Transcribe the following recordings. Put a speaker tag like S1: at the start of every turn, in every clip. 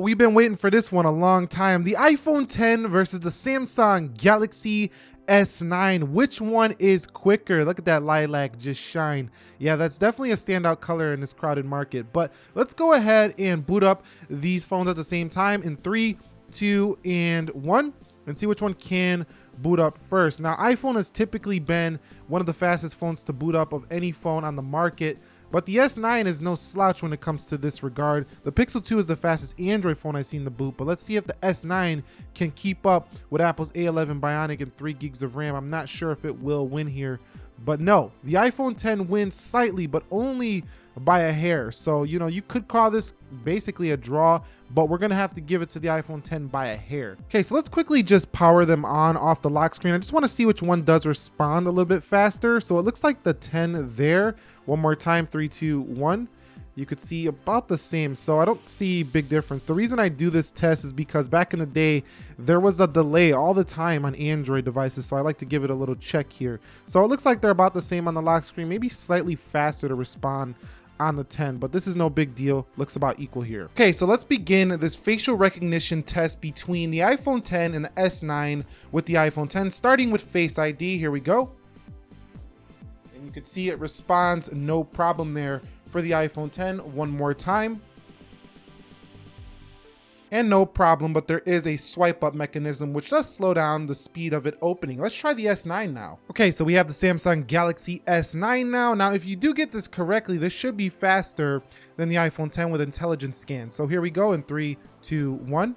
S1: Well, we've been waiting for this one a long time. The iPhone 10 versus the Samsung Galaxy S9. Which one is quicker? Look at that lilac just shine. Yeah, that's definitely a standout color in this crowded market. But let's go ahead and boot up these phones at the same time in 3, 2, and 1 and see which one can boot up first. Now, iPhone has typically been one of the fastest phones to boot up of any phone on the market, but the S9 is no slouch when it comes to this regard. The Pixel 2 is the fastest Android phone I've seen to boot, but let's see if the S9 can keep up with Apple's A11 Bionic and 3 gigs of RAM. I'm not sure if it will win here, but no, the iPhone 10 wins slightly, but only by a hair. So, you know, you could call this basically a draw, but we're gonna have to give it to the iPhone 10 by a hair. Okay, so let's quickly just power them on off the lock screen. I just want to see which one does respond a little bit faster. So it looks like the 10 there. One more time, 3, 2, 1. You could see about the same, so I don't see big difference. The reason I do this test is because back in the day there was a delay all the time on Android devices, so I like to give it a little check here. So it looks like they're about the same on the lock screen, maybe slightly faster to respond on the 10, but this is no big deal. Looks about equal here. Okay, so let's begin this facial recognition test between the iPhone 10 and the S9 with the iPhone 10, starting with Face ID. Here we go. And you can see it responds no problem there for the iPhone 10. One more time. And no problem, but there is a swipe up mechanism which does slow down the speed of it opening. Let's try the S9 now. Okay, so we have the Samsung Galaxy S9 now. Now, if you do get this correctly, this should be faster than the iPhone 10 with intelligence scan. So here we go in 3, 2, 1.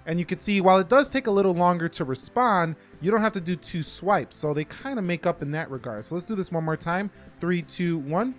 S1: And you can see while it does take a little longer to respond, you don't have to do 2 swipes. So they kind of make up in that regard. So let's do this one more time. 3, 2, 1.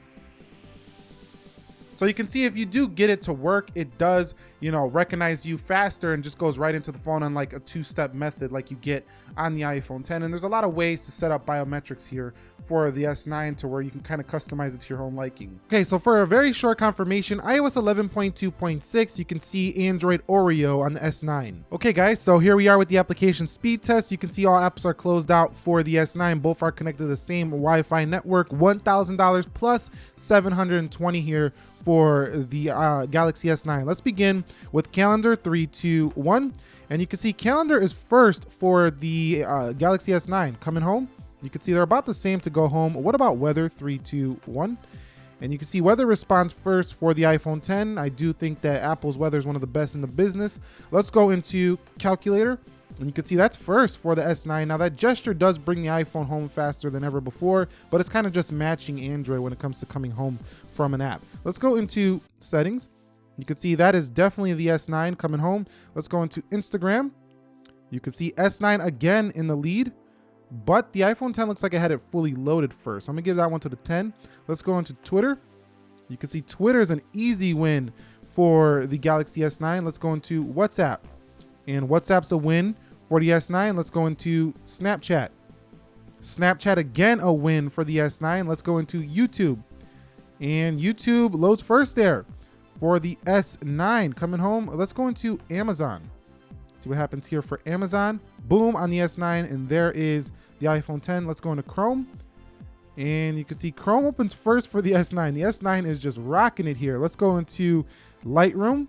S1: So you can see if you do get it to work, it does, you know, recognize you faster and just goes right into the phone on like a 2-step method like you get on the iPhone 10. And there's a lot of ways to set up biometrics here for the S9 to where you can kind of customize it to your own liking. Okay, so for a very short confirmation, iOS 11.2.6, you can see Android Oreo on the S9. Okay guys, so here we are with the application speed test. You can see all apps are closed out for the S9. Both are connected to the same Wi-Fi network. $1,000 plus $720 here for the Galaxy S9. Let's begin with calendar. 3, 2, 1. And you can see calendar is first for the Galaxy S9. Coming home, you can see they're about the same to go home. What about weather? 3, 2, 1. And you can see weather responds first for the iPhone 10. I do think that Apple's weather is one of the best in the business. Let's go into calculator. And you can see that's first for the S9. Now that gesture does bring the iPhone home faster than ever before, but it's kind of just matching Android when it comes to coming home from an app. Let's go into settings. You can see that is definitely the S9 coming home. Let's go into Instagram. You can see S9 again in the lead, but the iPhone 10 looks like it had it fully loaded first. I'm gonna give that one to the 10. Let's go into Twitter. You can see Twitter is an easy win for the Galaxy S9. Let's go into WhatsApp. And WhatsApp's a win for the S9. Let's go into Snapchat. Snapchat again a win for the S9. Let's go into YouTube. And YouTube loads first there for the S9. Coming home, let's go into Amazon. See what happens here for Amazon. Boom on the S9, and there is the iPhone 10. Let's go into Chrome. And you can see Chrome opens first for the S9. The S9 is just rocking it here. Let's go into Lightroom.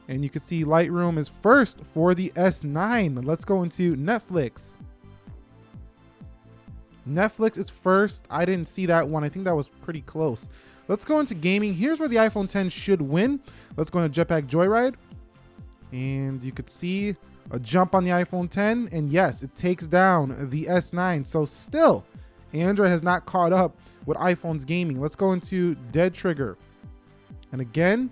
S1: And you can see Lightroom is first for the S9. Let's go into Netflix. Netflix is first. I didn't see that one. I think that was pretty close. Let's go into gaming. Here's where the iPhone 10 should win. Let's go into Jetpack Joyride. And you could see a jump on the iPhone 10. And yes, it takes down the S9. So still, Android has not caught up with iPhone's gaming. Let's go into Dead Trigger. And again,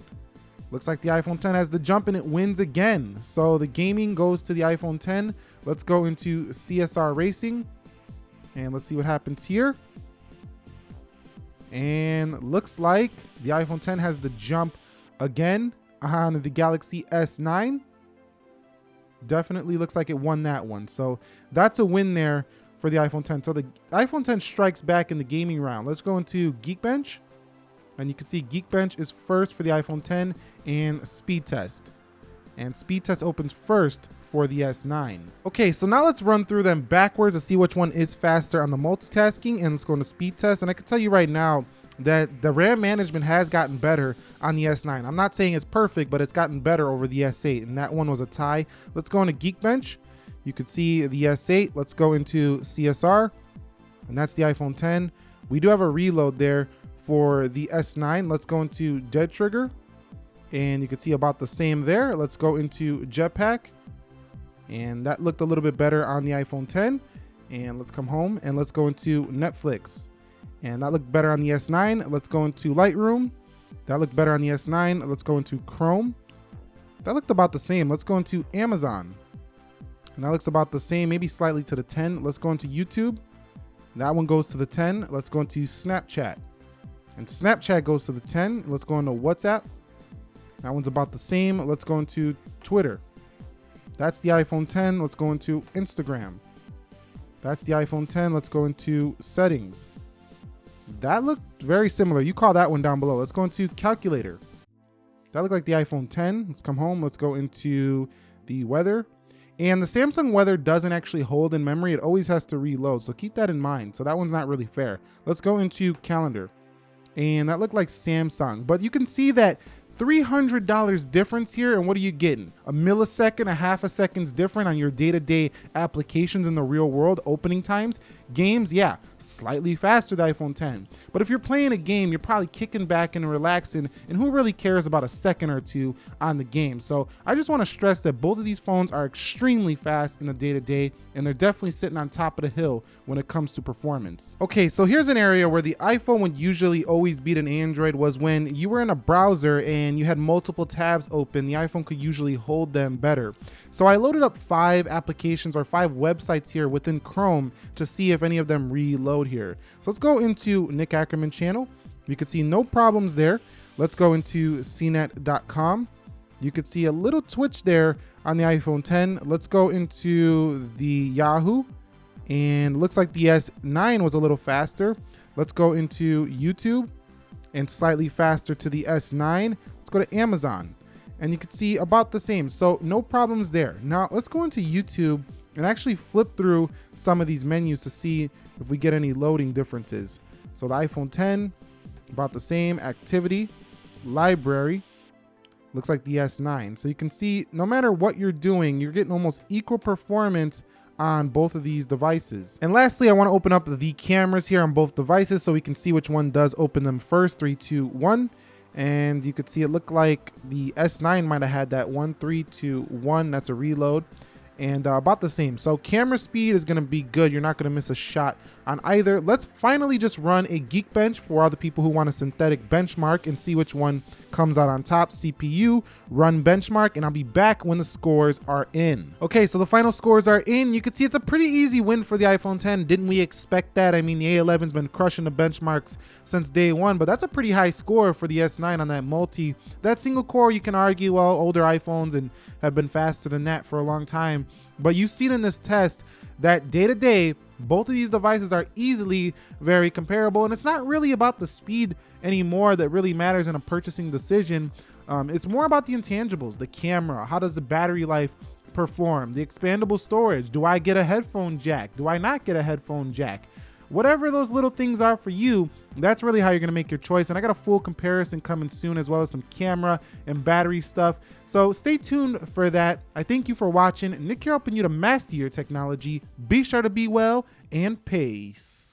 S1: looks like the iPhone 10 has the jump and it wins again. So the gaming goes to the iPhone 10. Let's go into CSR Racing. And let's see what happens here. And looks like the iPhone 10 has the jump again on the Galaxy S9. Definitely looks like it won that one. So that's a win there for the iPhone 10. So the iPhone 10 strikes back in the gaming round. Let's go into Geekbench. And you can see Geekbench is first for the iPhone 10 and Speed Test. And Speed Test opens first for the S9. Okay, so now let's run through them backwards to see which one is faster on the multitasking. And let's go into Speed Test. And I can tell you right now, that the RAM management has gotten better on the S9. I'm not saying it's perfect, but it's gotten better over the S8, and that one was a tie. Let's go into Geekbench. You could see the S8. Let's go into CSR, and that's the iPhone 10. We do have a reload there for the S9. Let's go into Dead Trigger, and you can see about the same there. Let's go into Jetpack, and that looked a little bit better on the iPhone 10. And let's come home and let's go into Netflix. And that looked better on the S9. Let's go into Lightroom. That looked better on the S9. Let's go into Chrome. That looked about the same. Let's go into Amazon. And that looks about the same, maybe slightly to the 10. Let's go into YouTube. That one goes to the 10. Let's go into Snapchat. And Snapchat goes to the 10. Let's go into WhatsApp. That one's about the same. Let's go into Twitter. That's the iPhone 10. Let's go into Instagram. That's the iPhone 10. Let's go into Settings. That looked very similar. You call that one down below. Let's go into Calculator. That looked like the iPhone 10. Let's come home. Let's go into the Weather. And the Samsung Weather doesn't actually hold in memory. It always has to reload. So keep that in mind. So that one's not really fair. Let's go into Calendar. And that looked like Samsung. But you can see that $300 difference here, and what are you getting? A millisecond, a half a second's different on your day-to-day applications in the real world. Opening times, games, yeah, slightly faster the iPhone 10. But if you're playing a game, you're probably kicking back and relaxing, and who really cares about a second or two on the game? So I just want to stress that both of these phones are extremely fast in the day-to-day, and they're definitely sitting on top of the hill when it comes to performance. Okay, so here's an area where the iPhone would usually always beat an Android was when you were in a browser and you had multiple tabs open. The iPhone could usually hold them better. So I loaded up 5 applications or 5 websites here within Chrome to see if any of them reload here. So let's go into Nick Ackerman channel. You can see no problems there. Let's go into cnet.com. You could see a little twitch there on the iPhone 10. Let's go into the Yahoo, and it looks like the S9 was a little faster. Let's go into YouTube, and slightly faster to the S9. Let's go to Amazon, and you can see about the same. So no problems there. Now let's go into YouTube and actually flip through some of these menus to see if we get any loading differences. So the iPhone 10, about the same. Activity, library, looks like the S9. So you can see no matter what you're doing, you're getting almost equal performance on both of these devices. And lastly, I want to open up the cameras here on both devices so we can see which one does open them first. 3, 2, 1. And you could see it looked like the S9 might have had that 1, 3, 2, 1. That's a reload. And about the same. So camera speed is going to be good. You're not going to miss a shot on either. Let's finally just run a Geekbench for all the people who want a synthetic benchmark and see which one comes out on top. CPU, run benchmark, and I'll be back when the scores are in. Okay, so the final scores are in. You can see it's a pretty easy win for the iPhone 10. Didn't we expect that? I mean, the A11's been crushing the benchmarks since day one, but that's a pretty high score for the S9 on that multi. That single core, you can argue, well, older iPhones and have been faster than that for a long time. But you've seen in this test that day to day, both of these devices are easily very comparable, and it's not really about the speed anymore that really matters in a purchasing decision. It's more about the intangibles, the camera, how does the battery life perform, the expandable storage, do I get a headphone jack, do I not get a headphone jack? Whatever those little things are for you, that's really how you're gonna make your choice. And I got a full comparison coming soon, as well as some camera and battery stuff. So stay tuned for that. I thank you for watching. Nick here helping you to master your technology. Be sure to be well, and peace.